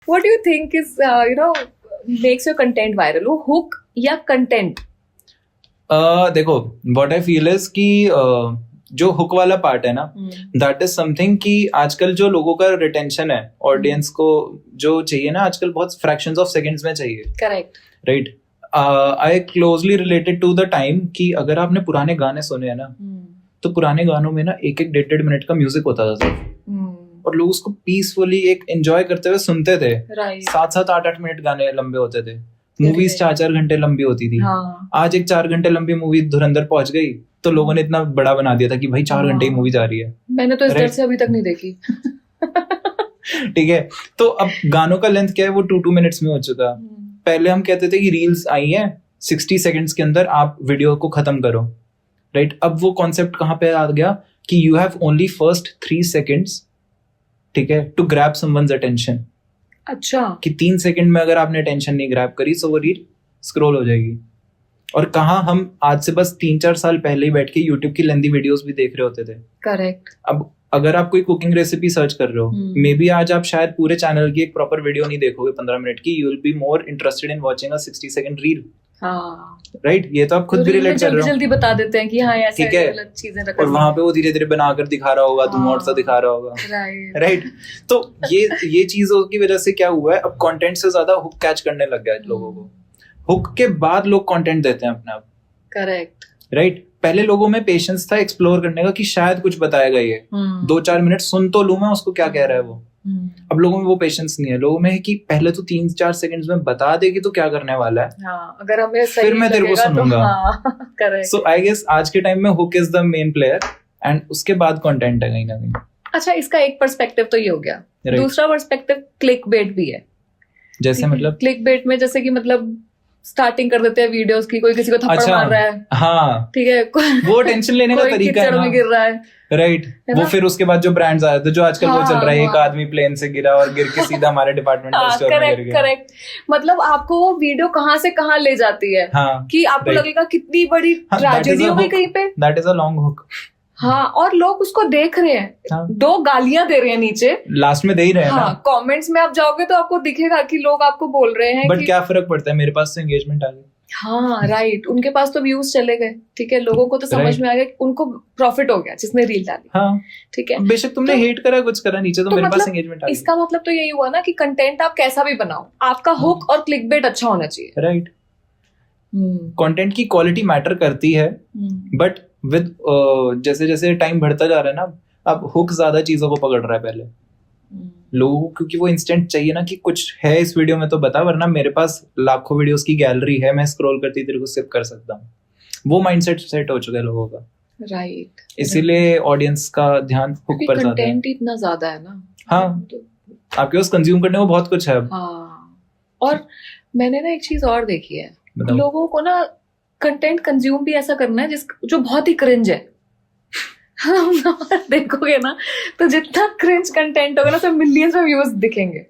What do you think is makes your content viral? वो hook या content? देखो what I feel is कि जो हुक वाला पार्ट है ना, दैट इज समथिंग कि आजकल जो लोगों का रिटेंशन है, ऑडियंस को जो चाहिए ना आजकल बहुत फ्रैक्शंस ऑफ सेकंड्स में चाहिए. Correct. Right. I closely related to the time कि अगर आपने पुराने गाने सुने हैं ना, तो पुराने गानों में ना 1-1 मिनट का म्यूजिक होता था सिर्फ, और लोग उसको पीसफुली एक एंजॉय करते हुए सुनते थे. 7-7 8-8 मिनट गाने लंबे होते थे. मूवीज 4-4 घंटे लंबी होती थी. आज एक 4 घंटे लंबी मूवी धुरंधर पहुंच गई तो लोगों ने इतना बड़ा बना दिया था कि भाई 4 घंटे की मूवी जा रही है. मैंने तो इस डर से अभी तक नहीं देखी. ठीक है, तो अब गानों का लेंथ क्या है, वो 2 मिनट्स में हो चुका. पहले हम कहते थे कि रील्स आई है 60 सेकंड्स के अंदर आप वीडियो को खत्म करो. राइट. अब वो कॉन्सेप्ट कहाँ पे आ गया कि you have only first 3 seconds, ठीक है, टू ग्रैब समवन्स अटेंशन. अच्छा. कि 3 सेकंड में अगर आपने अटेंशन नहीं ग्रैब करी तो वो रील स्क्रॉल हो जाएगी. और कहाँ हम आज से बस 3-4 साल पहले ही बैठ के यूट्यूब की लेंथी वीडियोस भी देख रहे होते थे. करेक्ट. अब अगर आप कोई कुकिंग रेसिपी सर्च कर रहे हो, मे बी आज आप शायद पूरे चैनल की एक प्रॉपर वीडियो नहीं देखोगे 15 मिनट की. You will be more interested in watching a 60 second reel. Right. ये तो आप खुद भी रिलेट कर रहे हो. जल्दी बता देते हैं कि हाँ ऐसे गलत चीजें रखा, और वहां पे वो धीरे धीरे बनाकर दिखा रहा होगा, धुआं सा दिखा रहा होगा. राइट. तो ये चीजों की वजह से क्या हुआ है, अब कंटेंट से ज्यादा हुक कैच करने लग गया है लोगों को. हुक के बाद लोग कंटेंट देते हैं अपने आप. करेक्ट. राइट. पहले लोगों में पेशेंस था एक्सप्लोर करने का कि शायद कुछ बताएगा ये, 2-4 मिनट सुन तो लूं मैं उसको क्या कह रहा है वो. अब लोगों में वो पेशेंस नहीं है. लोगों में है कि पहले तो 3-4 सेकंड्स में बता देगी तो क्या करने वाला है. हाँ, अगर हमें सही फिर मैं तेरे को सुनूंगा. करेक्ट. सो आई गेस आज के टाइम में hook is the main player and उसके बाद कंटेंट है कहीं ना कहीं. अच्छा, इसका एक पर्सपेक्टिव तो ये हो गया. दूसरा पर्सपेक्टिव क्लिक बेट भी है. जैसे मतलब क्लिक बेट में जैसे कि मतलब स्टार्टिंग कर देते हैं वीडियोस की, कोई किसी को थप्पड़ मार रहा है. हाँ, ठीक है. वो टेंशन लेने का तरीका है ना. गिर रहा है. राइट. वो फिर उसके बाद जो ब्रांड्स आए थे, जो आजकल वो चल रहा है, एक आदमी प्लेन से गिरा और गिर के सीधा हमारे डिपार्टमेंटल स्टोर में गिर गया. करेक्ट. मतलब आपको वो वीडियो कहाँ से कहाँ ले जाती है कि आपको लगेगा कितनी बड़ी ट्रेजेडी हो गई कहीं पे. That is a long hook. हाँ, और लोग उसको देख रहे हैं. 2 गालियां दे रहे हैं नीचे, लास्ट में दे ही रहे हैं. हाँ, कमेंट्स में आप जाओगे तो आपको दिखेगा कि लोग आपको बोल रहे हैं. बट क्या फर्क पड़ता है, मेरे पास तो एंगेजमेंट आ गई. हाँ, राइट. उनके पास तो व्यूज चले गए. ठीक है, लोगों को तो समझ में आ गया, उनको प्रॉफिट हो गया जिसने रील डाली. हाँ, ठीक है. बेशक तुमने हेट करा कुछ करा, नीचे तो मेरे पास एंगेजमेंट आ गई. इसका मतलब तो यही हुआ ना कि कंटेंट आप कैसा भी बनाओ, आपका हुक और क्लिकबेट अच्छा होना चाहिए. राइट. कंटेंट की क्वालिटी मैटर करती है, बट विद जैसे जैसे टाइम बढ़ता जा रहा है ना, अब हुक ज्यादा चीजों को पकड़ रहा है पहले लोगों को, क्योंकि वो इंस्टेंट चाहिए ना कि कुछ है इस वीडियो में तो बता, वरना मेरे पास लाखों वीडियोस की गैलरी है, मैं स्क्रॉल करती तेरे को स्किप कर सकता हूँ. वो माइंडसेट सेट हो चुका है लोगों का. राइट. इसीलिए ऑडियंस का ध्यान हुक पर ज्यादा है. कंटेंट इतना ज्यादा है ना. हाँ, आपके पास कंज्यूम करने को बहुत कुछ है. हाँ, और मैंने ना एक चीज और देखी है, लोगों को ना कंटेंट कंज्यूम भी ऐसा करना है जो बहुत ही क्रिंज है. देखोगे ना तो जितना क्रिंज कंटेंट होगा ना, सब मिलियंस में व्यूज दिखेंगे.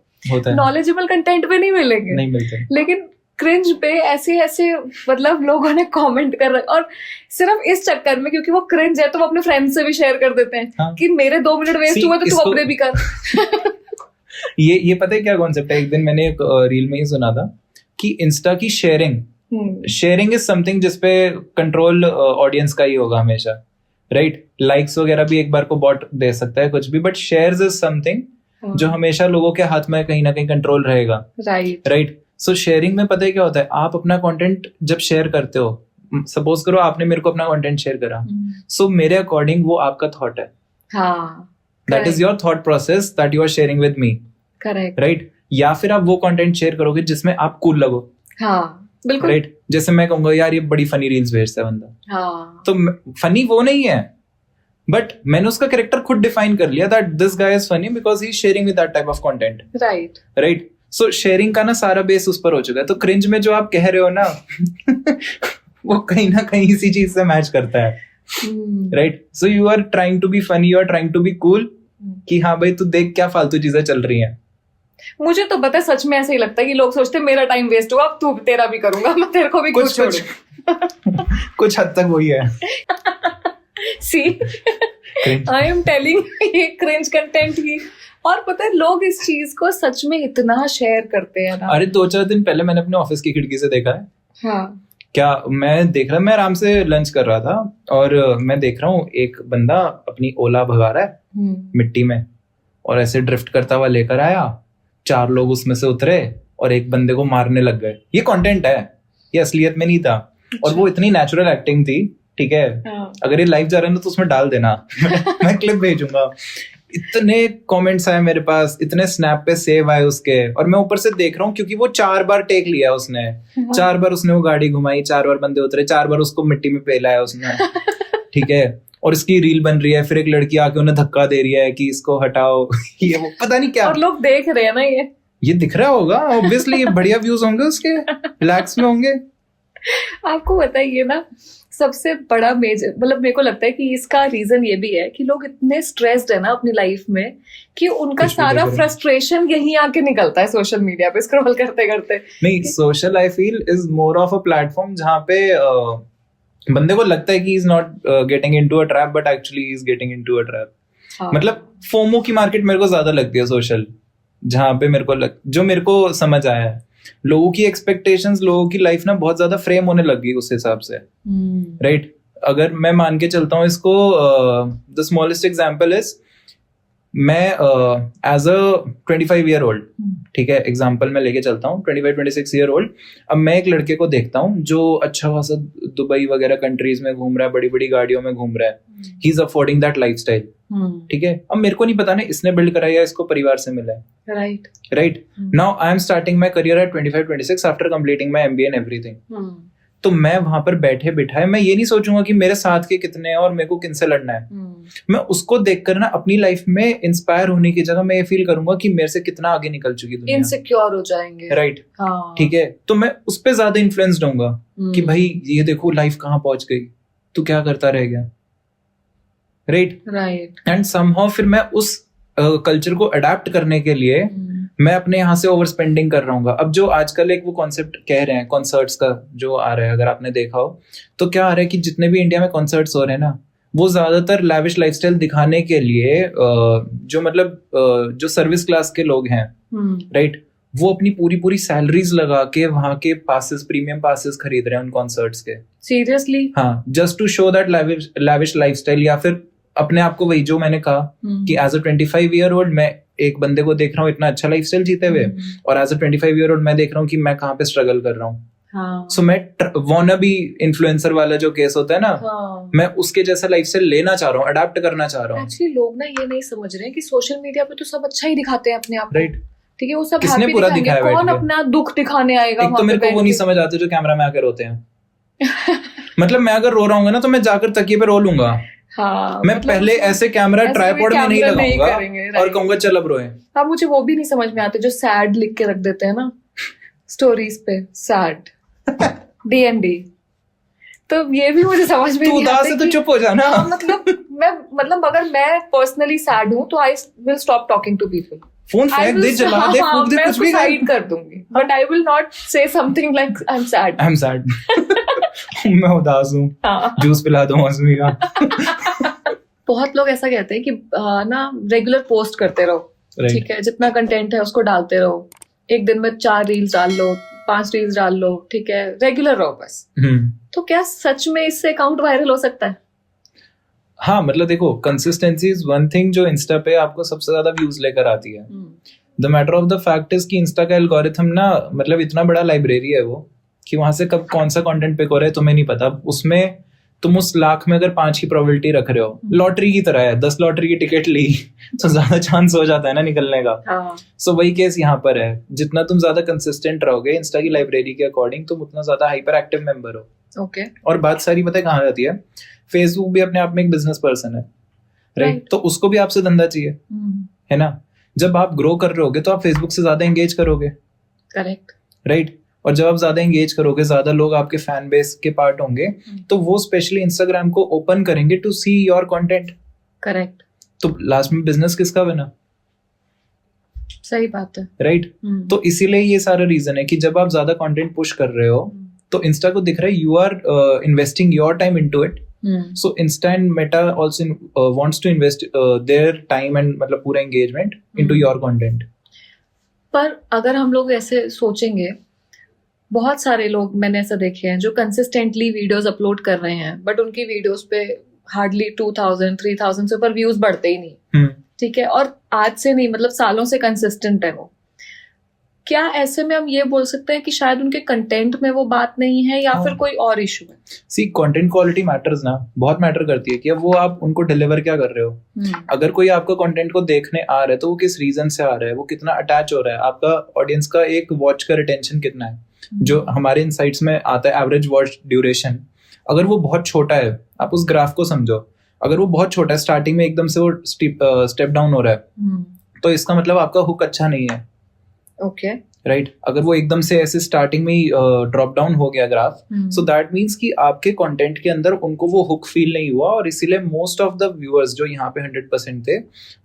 नॉलेजेबल कंटेंट पे नहीं मिलेंगे, लेकिन क्रिंज पे ऐसे ऐसे मतलब लोगों ने कमेंट कर रहे, और सिर्फ इस चक्कर में क्योंकि वो क्रिंज है तो वो अपने फ्रेंड्स से भी शेयर कर देते हैं. हाँ? कि मेरे 2 मिनट वेस्ट हुए तो तू अपने भी कर. ये पता है क्या कॉन्सेप्ट है. एक दिन मैंने एक रील में ही सुना था कि इंस्टा की शेयरिंग इज समथिंग जिसपे कंट्रोल ऑडियंस का ही होगा हमेशा. राइट. लाइक्स वगैरह भी एक बार को बॉट दे सकता है कुछ भी, बट शेयर्स इज समथिंग जो हमेशा लोगों के हाथ में कहीं ना कहीं कंट्रोल रहेगा. राइट. सो शेयरिंग में पता है क्या होता है, आप अपना कंटेंट जब शेयर करते हो, सपोज करो आपने मेरे को अपना कंटेंट शेयर करा, सो मेरे अकॉर्डिंग वो आपका थॉट है. That is your thought process that you are sharing with me. Correct. Right. या फिर आप वो कंटेंट शेयर करोगे जिसमें आप कूल लगो. हाँ, बिल्कुल. राइट. जैसे मैं कहूंगा यार ये बड़ी फनी रील्स भेजता है बंदा. हाँ. तो फनी वो नहीं है, बट मैंने उसका कैरेक्टर खुद डिफाइन कर लिया that this guy is funny because he is sharing with that type of content. Right. Right. So sharing का ना सारा बेस उस पर हो चुका है. तो क्रिंज में जो आप कह रहे हो ना वो कहीं ना कहीं इसी चीज से मैच करता है. Right. So you are trying to be funny, you are trying to be cool, कि हाँ भाई तू देख क्या फालतू चीजें चल रही हैं. मुझे तो पता है, सच में ऐसे ही लगता है कि लोग सोचते हैं मेरा टाइम वेस्ट हुआ, अब तू तेरा भी करूंगा, मैं तेरे को भी कुछ कुछ हद तक वही है. सी, आई एम टेलिंग, ये क्रिंज कंटेंट ही और पता है लोग इस चीज को सच में इतना शेयर करते हैं ना। अरे 2-4 दिन पहले मैंने अपने ऑफिस की खिड़की से देखा है। हाँ। क्या मैं देख रहा, मैं आराम से लंच कर रहा था और मैं देख रहा हूँ एक बंदा अपनी ओला भगा रहा है मिट्टी में और ऐसे ड्रिफ्ट करता हुआ लेकर आया, 4 लोग उसमें से उतरे और एक बंदे को मारने लग गए। ये कंटेंट है, ये असलियत में नहीं था। और वो इतनी नेचुरल एक्टिंग थी, ठीक है। अगर ये लाइव जा रहा है ना तो उसमें डाल देना मैं क्लिप भेजूंगा। इतने कमेंट्स आए मेरे पास, इतने स्नैप पे सेव आए उसके, और मैं ऊपर से देख रहा हूँ क्योंकि वो 4 बार टेक लिया उसने, 4 बार उसने वो गाड़ी घुमाई, 4 बार बंदे उतरे, 4 बार उसको मिट्टी में पेलाया उसने, ठीक है। और इसकी रील बन रही है, फिर एक लड़की आके उन्हें धक्का दे रही है कि इसको हटाओ ये वो पता नहीं क्या, और लोग देख रहे हैं ना, ये दिख रहा होगा ऑब्वियसली, बढ़िया व्यूज होंगे उसके, लैक्स में होंगे। आपको बताइए ना, सबसे बड़ा मेजर मतलब मेरे को लगता है कि इसका रीजन ये भी है कि लोग इतने स्ट्रेस्ड है ना अपनी लाइफ में कि उनका सारा फ्रस्ट्रेशन यहीं आके निकलता है सोशल मीडिया पे स्क्रॉल करते करते। नहीं, social I feel is more of a platform जहाँ पे बंदे को लगता है कि is not getting into a trap but actually is getting into a trap. मतलब फोमो की मार्केट मेरे को ज्यादा लगती है सोशल, जहाँ पे जो मेरे को समझ आया है, लोगों की एक्सपेक्टेशंस, लोगों की लाइफ ना बहुत ज्यादा फ्रेम होने लगी उस हिसाब से, राइट। अगर मैं मान के चलता हूँ इसको, द स्मॉलेस्ट एग्जांपल इज मैं एज अ 25 ईयर ओल्ड, ठीक है, एग्जांपल मैं लेके चलता हूँ 25-26 ईयर ओल्ड। अब मैं एक लड़के को देखता हूँ जो अच्छा खासा दुबई वगैरह कंट्रीज में घूम रहा है, बड़ी बड़ी गाड़ियों में घूम रहा है, he is affording that lifestyle, ठीक है। अब मेरे को नहीं पता ना इसने बिल्ड करा या इसको परिवार से मिला है, right. Now I am starting my career at 25-26 after completing my MBA and everything. तो मैं वहां पर बैठे बिठाए मैं ये नहीं सोचूंगा कि मेरे साथ के कितने हैं और मेरे को किनसे लड़ना है। मैं उसको देखकर ना अपनी लाइफ में इंस्पायर होने की जगह मैं ये फील करूंगा कि मेरे से कितना आगे निकल चुकी दुनिया, इनसिक्योर हो जाएंगे, राइट। ठीक है, तो मैं उस पे ज्यादा इन्फ्लुएंस्ड होऊंगा कि भाई ये देखो लाइफ कहाँ पहुंच गई, तू क्या करता रह गया, राइट। एंड समहाउ फिर मैं उस कल्चर को अडेप्ट करने के लिए मैं अपने यहाँ से ओवर स्पेंडिंग कर रहा हूँ। अब जो आजकल एक वो कॉन्सेप्ट कह रहे हैं कॉन्सर्ट्स का जो आ रहा है, अगर आपने देखा हो तो क्या आ रहा है कि जितने भी इंडिया में कॉन्सर्ट्स हो रहे हैं ना, वो ज्यादातर लैविश लाइफस्टाइल दिखाने के लिए जो मतलब जो सर्विस क्लास के लोग हैं, राइट, वो अपनी पूरी सैलरीज लगा के वहां के पासेस, प्रीमियम पासेस खरीद रहे हैं उन कॉन्सर्ट्स के। सीरियसली? हाँ, just to show that lavish lifestyle, या फिर अपने आप को, वही जो मैंने कहा कि एज अ 25 ईयर ओल्ड मैं एक बंदे को देख रहा हूँ इतना अच्छा लाइफस्टाइल जीते हुए, और एज अ 25 ईयर ओल्ड मैं देख रहा हूँ कि मैं कहाँ पे स्ट्रगल कर रहा हूँ। सो मैं वाना भी इन्फ्लुएंसर वाला जो केस होता है ना, मैं उसके जैसा लाइफस्टाइल लेना चाह रहा हूँ, अडैप्ट करना चाह रहा हूँ। एक्चुअली लोग ना ये नहीं समझ रहे हैं कि सोशल मीडिया पे तो सब अच्छा ही दिखाते हैं अपने आप, राइट, ठीक है, वो सब किसने पूरा दिखाया, कौन अपना दुख दिखाने आएगा। एक तो मेरे को वो नहीं समझ आते जो कैमरा में आकर रोते हैं मतलब मैं अगर रो रहा हूँ ना तो मैं जाकर तकिए पे रो लूंगा। हाँ, मैं मतलब पहले ऐसे कैमरा ट्राइपॉड में नहीं लगाऊंगा और कहूंगा चल अब रोए। हाँ, मुझे वो भी नहीं समझ में आते जो सैड लिख के रख देते हैं ना स्टोरीज पे, सैड DND, तो ये भी मुझे समझ में नहीं आता। तो चुप हो जाना। मतलब अगर मैं पर्सनली सैड हूँ तो I will stop talking to people. Phone फेंक दे, जला दे, फूंक दे, कुछ भी कर दूंगी, बट आई विल नॉट से something like I am sad मैं उदास हूँ, जूस पिला दो मौसमी का। बहुत लोग ऐसा कहते हैं कि ना रेगुलर पोस्ट करते रहो, ठीक है, जितना कंटेंट है उसको डालते रहो, एक दिन में 4 रील्स डाल लो, 5 रील्स डाल लो, ठीक है, रेगुलर रहो बस। तो क्या सच में इससे अकाउंट वायरल हो सकता है? हाँ, मतलब देखो, कंसिस्टेंसी इज वन थिंग जो इंस्टा पे आपको सबसे ज्यादा व्यूज लेकर आती है। The matter of the fact is कि इंस्टा का एल्गोरिथम ना, मतलब इतना बड़ा लाइब्रेरी है वो, कि वहां से कब कौन सा कंटेंट पिक हो रहा है तुम्हें नहीं पता। उसमें तुम उस लाख में अगर 5 की प्रोबेबिलिटी रख रहे हो, लॉटरी की तरह है, 10 लॉटरी की टिकट ली तो ज्यादा चांस हो जाता है ना निकलने का। सो वही केस यहाँ पर है, जितना तुम ज्यादा कंसिस्टेंट रहोगे इंस्टा की लाइब्रेरी के अकॉर्डिंग, तुम उतना ज्यादा हाइपर एक्टिव मेंबर हो। ओके। और बात सारी पता है कहाँ जाती है, फेसबुक भी अपने आप में एक बिजनेस पर्सन है, राइट, तो उसको भी आपसे धंधा चाहिए, है ना। जब आप ग्रो कर रहे होगे तो आप फेसबुक से ज्यादा एंगेज करोगे, करेक्ट, राइट। और जब आप ज्यादा एंगेज करोगे, ज्यादा लोग आपके फैन बेस के पार्ट होंगे, तो वो स्पेशली इंस्टाग्राम को ओपन करेंगे to see your content, correct. तो लास्ट में बिजनेस किसका बना? सही बात है, राइट। तो इसीलिए ये सारा रीजन है कि जब आप ज्यादा कंटेंट पुश कर रहे हो तो इंस्टा को दिख रहा है you are investing your time into it, So Insta and Meta also wants to invest their time and मतलब पूरा engagement into your content. पर अगर हम लोग ऐसे सोचेंगे, बहुत सारे लोग मैंने ऐसा देखे हैं जो कंसिस्टेंटली वीडियोस अपलोड कर रहे हैं, बट उनकी वीडियोस पे हार्डली 2000 3000 से ऊपर व्यूज बढ़ते ही नहीं. ठीक है, और आज से नहीं, मतलब सालों से कंसिस्टेंट है वो. क्या ऐसे में हम ये बोल सकते हैं कि शायद उनके कंटेंट में वो बात नहीं है, या फिर कोई और इशू है? सी, कंटेंट क्वालिटी मैटर्स ना, बहुत मैटर करती है कि अब वो आप उनको डिलीवर क्या कर रहे हो. अगर कोई आपका कंटेंट को देखने आ रहा है तो वो किस रीजन से आ रहा है, वो कितना अटैच हो रहा है, आपका ऑडियंस का एक वॉच का रिटेंशन कितना है. जो हमारे इनसाइट्स में आता है एवरेज वॉच ड्यूरेशन, अगर वो बहुत छोटा है, आप उस ग्राफ को समझो, अगर वो बहुत छोटा है, स्टार्टिंग में एकदम से वो स्टेप डाउन हो रहा है, तो इसका मतलब आपका हुक अच्छा नहीं है. Okay, right. अगर वो एकदम से ऐसे स्टार्टिंग में ही ड्रॉप डाउन हो गया ग्राफ, सो दैट मीन्स कि आपके कंटेंट के अंदर उनको वो हुक फील नहीं हुआ, और इसीलिए मोस्ट ऑफ द व्यूअर्स जो यहाँ पे 100% थे,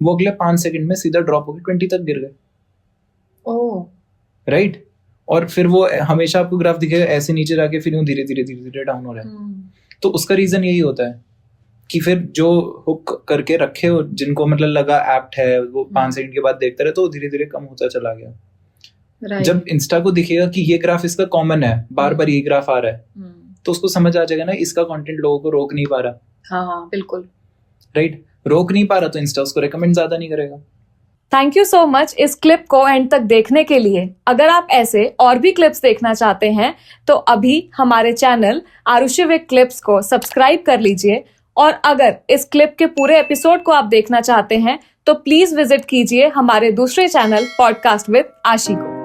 वो अगले 5 सेकंड में सीधा ड्रॉप होकर 20 तक गिर गए. ओह, राइट. और फिर वो हमेशा आपको ग्राफ दिखेगा ऐसे नीचे जाके फिर धीरे धीरे डाउन हो रहा है. तो उसका रीजन यही होता है कि फिर जो हुक करके रखे हो, जिनको मतलब लगा एप्ट है, वो 5 सेकंड के बाद देखते रहे, तो धीरे धीरे कम होता चला गया. Right. जब इंस्टा को दिखेगा कि ये ग्राफ इसका कॉमन है, बार बार ये ग्राफ आ रहा है, तो उसको समझ आ जाएगा ना, इसका कंटेंट लोगों को रोक नहीं पा रहा. हाँ, बिल्कुल. राइट. रोक नहीं पा रहा तो इंस्टा उसको रेकमेंड ज्यादा नहीं करेगा. थैंक यू सो मच इस क्लिप को एंड तक देखने के लिए. अगर आप ऐसे और भी क्लिप्स देखना चाहते हैं तो अभी हमारे चैनल आरुषि विद क्लिप्स को सब्सक्राइब कर लीजिए, और अगर इस क्लिप के पूरे एपिसोड को आप देखना चाहते हैं तो प्लीज विजिट कीजिए हमारे दूसरे चैनल पॉडकास्ट विद आशी को.